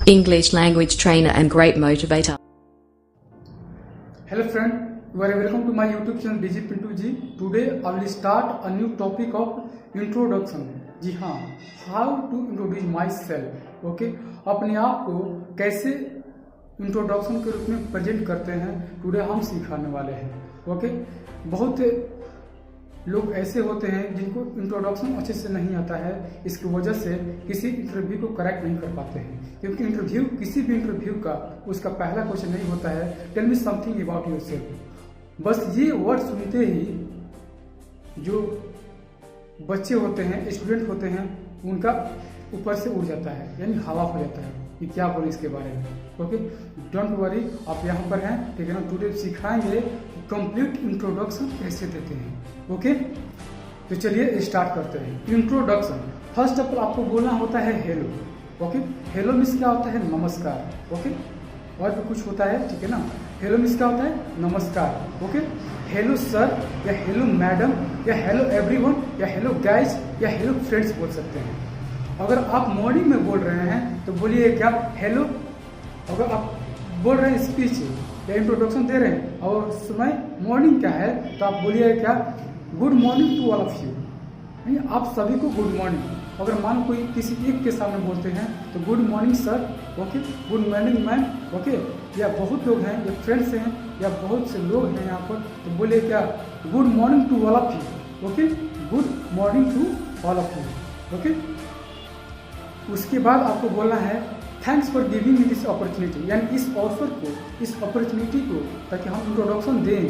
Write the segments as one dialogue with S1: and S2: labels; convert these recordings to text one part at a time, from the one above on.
S1: English language trainer and great motivator.
S2: Hello friend, you are welcome to my YouTube channel DJ Pintu Ji. Today I will start a new topic of introduction. जी हाँ, how to introduce myself. Okay, अपने आप को कैसे introduction के रूप में present करते हैं, टुडे हम सिखाने वाले हैं. ओके, बहुत लोग ऐसे होते हैं जिनको इंट्रोडक्शन अच्छे से नहीं आता है, इसकी वजह से किसी इंटरव्यू को करेक्ट नहीं कर पाते हैं. क्योंकि इंटरव्यू, किसी भी इंटरव्यू का उसका पहला क्वेश्चन नहीं होता है tell me something about yourself. बस ये वर्ड सुनते ही जो बच्चे होते हैं, स्टूडेंट होते हैं, उनका ऊपर से उड़ जाता है, यानी हवा हो जाता है कि क्या बोले इसके बारे में. ओके, डोंट वरी, आप यहाँ पर हैं, ठीक है ना. टुडे सिखाएंगे कंप्लीट इंट्रोडक्शन कैसे देते हैं. ओके, तो चलिए स्टार्ट करते हैं. इंट्रोडक्शन, फर्स्ट ऑफ ऑल आपको बोलना होता है हेलो. ओके, हेलो मीन्स क्या होता है? नमस्कार. ओके, और भी कुछ होता है, ठीक है ना. हेलो मीन्स क्या होता है? नमस्कार. ओके, हेलो सर या हेलो मैडम या हेलो एवरीवन या हेलो गाइज या हेलो फ्रेंड्स बोल सकते हैं. अगर आप मॉर्निंग में बोल रहे हैं तो बोलिए क्या? हेलो. अगर आप बोल रहे हैं स्पीच या इंट्रोडक्शन दे रहे हैं और समय मॉर्निंग का है तो आप बोलिए क्या? Good morning to all of you. नहीं, आप सभी को गुड मॉर्निंग. अगर मान कोई किसी एक के सामने बोलते हैं तो good morning sir. Okay, good morning ma'am. Okay, या बहुत लोग हैं, या फ्रेंड्स हैं, या बहुत से लोग हैं यहाँ पर, तो बोलिए क्या? Good morning to all of you. Okay, good morning to all of you. Okay, उसके बाद आपको बोलना है thanks for giving me this opportunity, यानी इस अवसर को, इस अपॉर्चुनिटी को, ताकि हम इंट्रोडक्शन दें,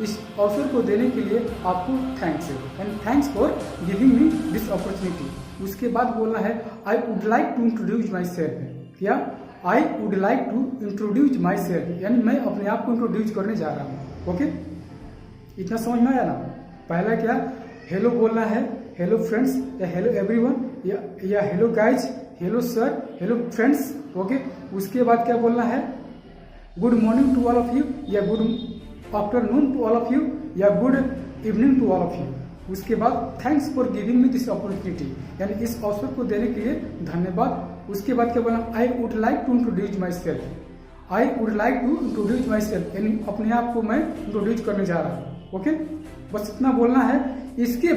S2: इस अवसर को देने के लिए आपको थैंक्स है, यानी thanks for giving me this opportunity. उसके बाद बोलना है I would like to introduce myself. क्या? I would like to introduce myself, यानी मैं अपने आप को इंट्रोड्यूस करने जा रहा हूँ. ओके, इतना समझ में आया ना. पहला क्या? हेलो बोलना है, हेलो फ्रेंड्स या हेलो एवरीवन या hello guys, hello sir, hello friends. Okay, उसके बाद क्या बोलना है? Good morning to all of you या good afternoon to all of you या good evening to all of you. उसके बाद thanks for giving me this opportunity, यानी इस अवसर को देने के लिए धन्यवाद. उसके बाद क्या बोलना? I would like to introduce myself. I would like to introduce myself, यानी अपने आप को मैं इंट्रोड्यूस करने जा रहा हूँ. ओके, बस इतना बोलना है. इसके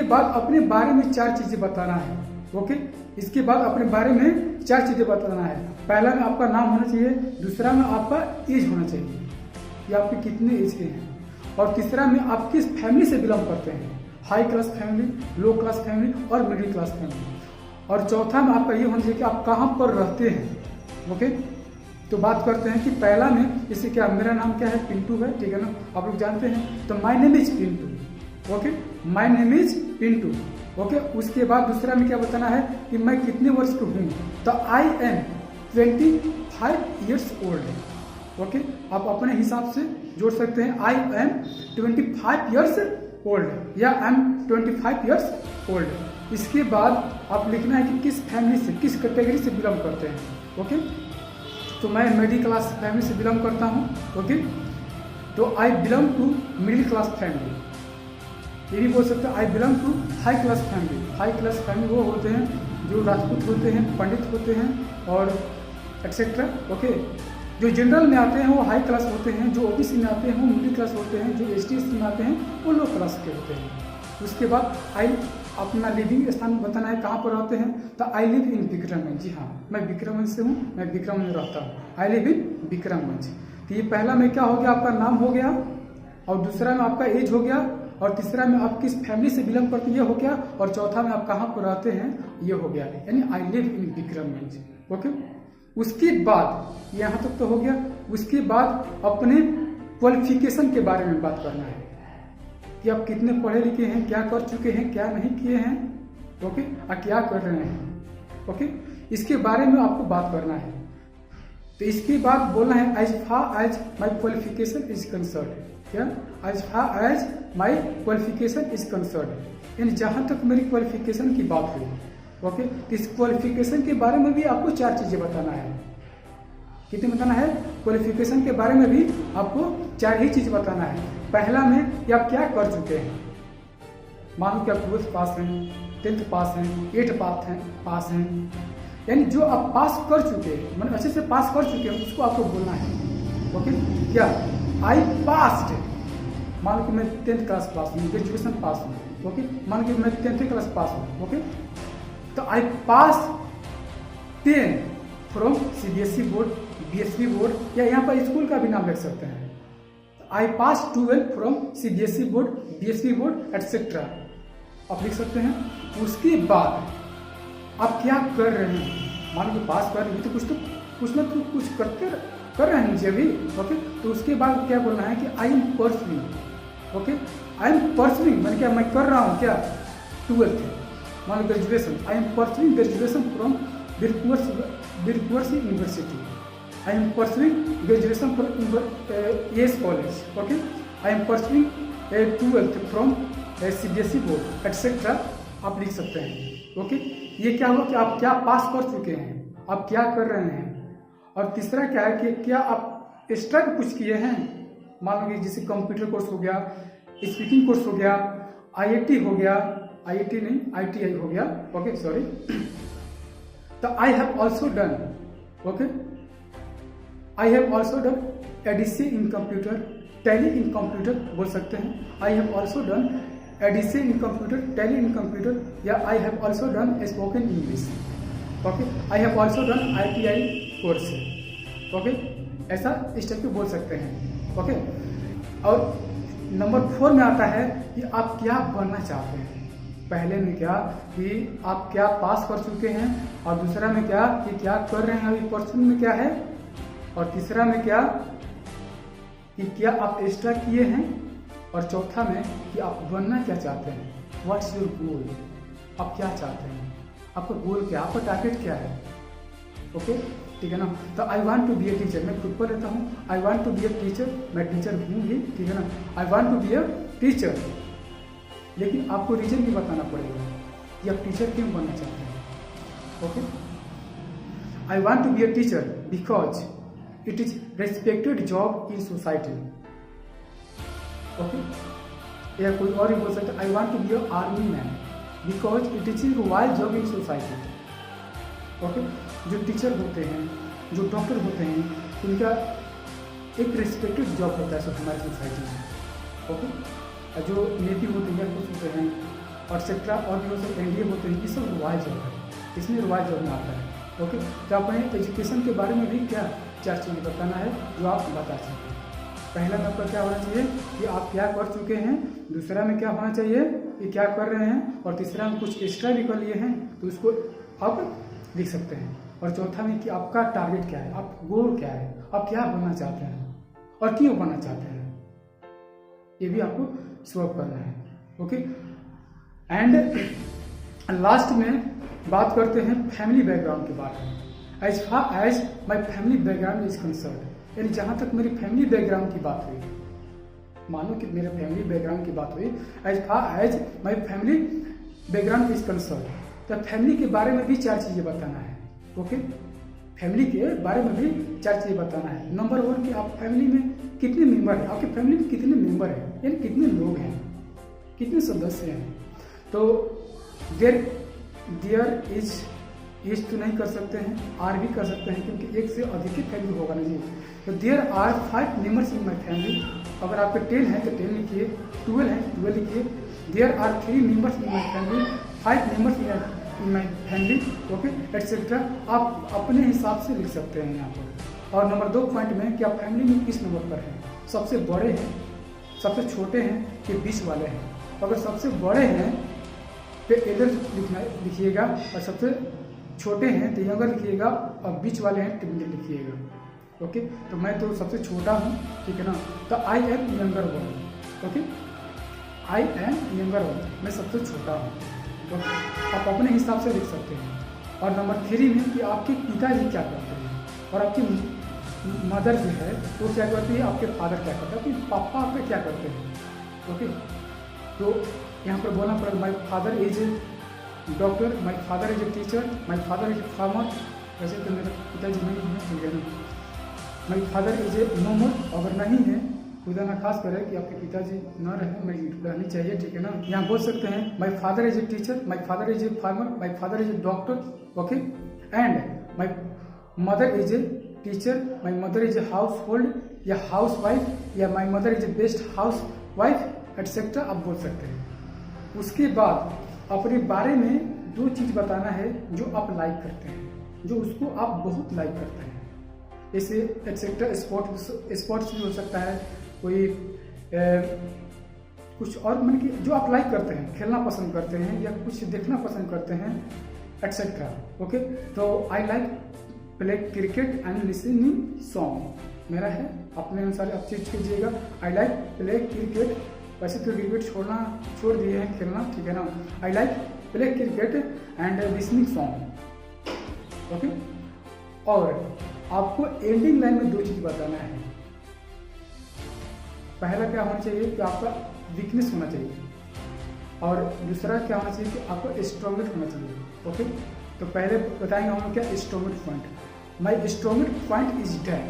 S2: बाद अपने बारे में 4 चीजें बताना है. ओके, इसके बाद अपने बारे में 4 चीजें बताना है. पहला में आपका नाम होना चाहिए, दूसरा में आपका एज होना चाहिए कि आपके कितने एज के हैं, और तीसरा में आप किस फैमिली से बिलोंग करते हैं, हाई क्लास फैमिली, लो क्लास फैमिली और मिडिल क्लास फैमिली. और चौथा में आपका ये होना चाहिए कि आप कहाँ पर रहते हैं. ओके, तो बात करते हैं कि पहला में जैसे क्या, मेरा नाम क्या है? पिंटू है, ठीक है ना, आप लोग जानते हैं. तो my name is Pintu. Okay, my name is Pintu. Okay, उसके बाद दूसरा में क्या बताना है कि मैं कितने वर्ष का हूँ? तो I am 25 years old. Okay, आप अपने हिसाब से जोड़ सकते हैं. आई एम 25 ईयर्स ओल्ड या आई एम 25 ईयर्स ओल्ड. इसके बाद आप लिखना है कि किस फैमिली से, किस कैटेगरी से बिलोंग करते हैं. ओके, तो मैं मिडिल क्लास फैमिली से बिलोंग करता हूँ. ओके, तो I belong to middle class family. ये भी बोल सकते हैं I belong to high class family. High class family वो होते हैं जो राजपूत होते हैं, पंडित होते हैं और एक्सेट्रा. ओके, जो जनरल में आते हैं वो हाई क्लास होते हैं, जो ओबीसी में आते हैं वो मिडिल क्लास होते हैं, जो एसटी में आते हैं वो लो क्लास के होते हैं. उसके बाद आई अपना लिविंग स्थान बताना है, कहाँ पर रहते हैं. तो आई लिव इन विक्रमगंज. जी हाँ, मैं विक्रमगंज से हूँ, मैं विक्रमगंज में रहता हूँ. I live in Vikramganj. तो ये पहला में क्या हो गया? आपका नाम हो गया, और दूसरा में आपका एज हो गया, और तीसरा में आप किस फैमिली से बिलोंग करते हैं ये हो गया, और चौथा में आप कहाँ पर रहते हैं ये हो गया, यानी I live in Vikramganj. Okay, उसके बाद यहाँ तक तो हो गया. उसके बाद अपने क्वालिफिकेशन के बारे में बात करना है कि आप कितने पढ़े लिखे हैं, क्या कर चुके हैं, क्या नहीं किए हैं. ओके, और क्या कर रहे हैं. ओके, इसके बारे में आपको बात करना है. तो इसके बाद बोलना है as far as my qualification is concern. क्या? As far as my qualification is concern, यानी जहाँ तक मेरी क्वालिफिकेशन की बात हुई. ओके, तो इस क्वालिफिकेशन के बारे में भी आपको 4 चीजें बताना है. कितने बताना है? क्वालिफिकेशन के बारे में भी आपको 4 ही चीज बताना है. पहला में कि आप क्या कर चुके हैं. मान लो कि आप 12th पास हैं, 10th पास हैं, 8th पास हैं, यानी जो आप पास कर चुके हैं, मतलब अच्छे से पास कर चुके हैं, उसको आपको बोलना है। ओके, क्या आई पास्ड, मान लो कि मैं 10th क्लास पास हूँ, ग्रेजुएशन पास हूँ। ओके, मान लो कि मैं 10th क्लास पास हूँ। ओके, तो आई पास 10 from CBSE board, BSB board, या यहाँ पर स्कूल का भी नाम लिख सकते हैं। आई पास 12 from CBSE board, BSB board etcetera आप लिख सकते हैं। उसके बाद आप क्या कर रहे हैं, मान लो पास कर रहे हैं तो कुछ ना कुछ कर रहे हैं अभी। ओके, तो उसके बाद क्या बोलना है कि I am pursuing. Okay, I am pursuing मैंने क्या, मैं कर रहा हूँ क्या, 12th मान लो graduation, I am pursuing graduation from बिरकुअर्स university, I am pursuing graduation from yes college. Okay, I am pursuing 12th from CBSE board etcetera आप लिख सकते हैं। ओके, ये क्या हुआ कि आप क्या पास कर चुके हैं, आप क्या कर रहे हैं। और तीसरा क्या है कि क्या आप एक्स्ट्रा कुछ किए हैं, मान लो कि जैसे कंप्यूटर कोर्स हो गया, स्पीकिंग कोर्स हो गया, IIT हो गया, IIT नहीं ITI हो गया। Okay, sorry. तो I have also done, okay, I have also done ADC in computer, tally in computer बोल सकते हैं। I have also done ADC in computer, tally in computer, या I have also done spoken English. Okay, I have also done ITI course. Okay, ऐसा इस type के बोल सकते हैं। ओके, और नंबर 4 में आता है कि आप क्या बनना चाहते हैं। पहले में क्या कि आप क्या पास कर चुके हैं, और दूसरा में क्या कि क्या कर रहे हैं अभी परसुइंग में क्या है, और तीसरा में क्या कि क्या आप एक्स्ट्रा किए हैं, और चौथा में कि आप बनना क्या चाहते हैं, व्हाट्स योर गोल, आप क्या चाहते हैं, आपका गोल क्या, आपका टारगेट क्या है। ओके, ठीक है ना। तो I want to be a teacher, मैं खुद पर रहता हूँ, I want to be a teacher, मैं टीचर हूँ ही, ठीक है ना। I want to be a teacher, लेकिन आपको रीजन भी बताना पड़ेगा कि आप टीचर क्यों बनना चाहते हैं। Okay, I want to be a teacher because it is respected job in society. Okay, या कोई और भी बोल सकता है, I want to be a army man because it is royal job in society. Okay, जो टीचर होते हैं, जो डॉक्टर होते हैं, उनका एक रिस्पेक्टेड जॉब होता है हमारी सोसाइटी में। ओके, जो नेवी होते हैं, कुछ होते हैं, और सेक्ट्रा और भी होते हैं, NDA होते हैं, ये सब रॉयल जॉब है, इसमें रॉयल जॉब में आता है। ओके, तो अपने एजुकेशन के बारे में भी क्या 4 चीज़ें बताना है जो आप बता सकते हैं। पहला में आपका क्या होना चाहिए कि आप क्या कर चुके हैं, दूसरा में क्या होना चाहिए कि क्या कर रहे हैं, और तीसरा में कुछ एक्स्ट्रा भी कर लिए हैं तो उसको आप लिख सकते हैं, और चौथा में कि आपका टारगेट क्या है, आप गोल क्या है, आप क्या बनना चाहते हैं और क्यों बनना चाहते हैं, ये भी आपको शो अप करना है। ओके, एंड लास्ट में बात करते हैं फैमिली बैकग्राउंड के बारे में। As far as my family background is concern, यानी जहाँ तक मेरी फैमिली बैकग्राउंड की बात हुई, मानो कि मेरे फैमिली बैकग्राउंड की बात हुई, as far as my family background is concern, तो फैमिली के बारे में भी 4 चीज़ें बताना है। ओके, फैमिली के बारे में भी 4 चीज़ें बताना है। नंबर 1 कि आप फैमिली में कितने मेंबर हैं, आपके फैमिली में कितने मेंबर हैं, यानी कितने लोग हैं, कितने सदस्य हैं। तो देयर इज तो नहीं कर सकते हैं, आर भी कर सकते हैं, क्योंकि एक से अधिक ही फैमिली होगा ना जी। तो there are 5 members in my family, अगर आपके 10 है तो 10 लिखिए, 12 है 12 लिखिए। There are 3 members in my family, 5 members in my family, okay, etcetera आप अपने हिसाब से लिख सकते हैं यहाँ पर। और नंबर 2 पॉइंट में कि आप फैमिली में किस नंबर पर हैं, सबसे बड़े हैं, सबसे छोटे हैं कि बीच वाले हैं। अगर सबसे बड़े हैं तो एल्डर लिखिएगा, और सबसे छोटे हैं तो यंगर लिखिएगा, और बीच वाले हैं तो मिडिल लिखिएगा। ओके, तो मैं तो सबसे छोटा हूँ, ठीक है ना, तो I am younger one. Okay, I M younger one, मैं सबसे छोटा हूँ। तो आप अपने हिसाब से लिख सकते हैं। और नंबर 3 में कि आपके पिताजी क्या करते हैं, और आपकी मदर जो है वो क्या करती है, आपके फादर क्या करते हैं, आपके पापा आपके क्या करते हैं। ओके, तो यहाँ पर बोलना पड़ेगा my father is a doctor, my father is a teacher, my father is a farmer. वैसे तो मेरे पिताजी नहीं है, ठीक है ना। माई फादर इज ए नोमर, अगर नहीं है खुदा ना खास करे कि आपके पिताजी न रहे, मेरी रहनी चाहिए, ठीक है ना। यहाँ बोल सकते हैं my father is a teacher, my father is a farmer, my father is a doctor, okay, and my mother is a teacher, my mother is a house hold या हाउस वाइफ, या my mother is a best house wife etcetera आप बोल सकते हैं। उसके बाद अपने बारे में 2 चीज़ बताना है जो आप लाइक करते हैं, जो उसको आप बहुत लाइक करते हैं। जैसे एटसेट्रा स्पोर्ट्स भी हो सकता है, कोई कुछ और, मतलब कि जो आप लाइक करते हैं, खेलना पसंद करते हैं या कुछ देखना पसंद करते हैं एटसेट्रा, ओके। तो I like play cricket and listening song मेरा है, अपने अनुसार आप चीज कीजिएगा। आई लाइक प्ले क्रिकेट, वैसे तो क्रिकेट छोड़ दिए हैं खेलना, ठीक है ना। I like play cricket and listening song, okay. और आपको एंडिंग लाइन में 2 चीज बताना है। पहला क्या होना चाहिए कि आपका वीकनेस होना चाहिए, और दूसरा क्या होना चाहिए कि आपका स्ट्रॉन्गेस्ट होना चाहिए, ओके। तो पहले बताएंगे हम क्या strongest point. My strongest point is that,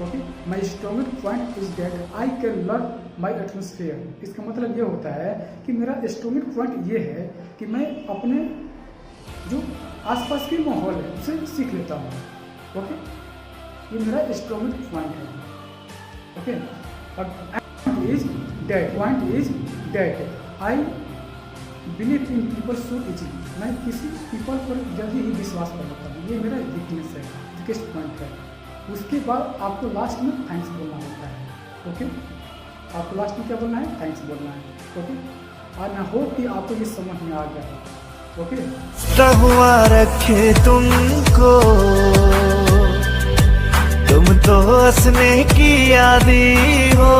S2: okay, my strongest point is that I can learn my atmosphere. इसका मतलब ये होता है कि मेरा स्ट्रॉन्गेस्ट पॉइंट ये है कि मैं अपने जो आसपास के माहौल है उसे सीख लेता हूँ, ओके। ये मेरा स्ट्रॉन्गेस्ट पॉइंट है, ओके। और point is that I believe in people so easily, मैं किसी पीपल पर जल्दी ही विश्वास कर लेता हूँ, ये मेरा वीकनेस है, वीकेस्ट पॉइंट है। उसके बाद आपको लास्ट में थैंक्स बोलना होता है, ओके। आपको लास्ट में क्या बोलना है? थैंक्स बोलना है, ओके। और मैं होप कि आपको ये समझ में आ गया है, ओके।
S3: हुआ रखे तुमको, तुम तो हंसने की आदी हो।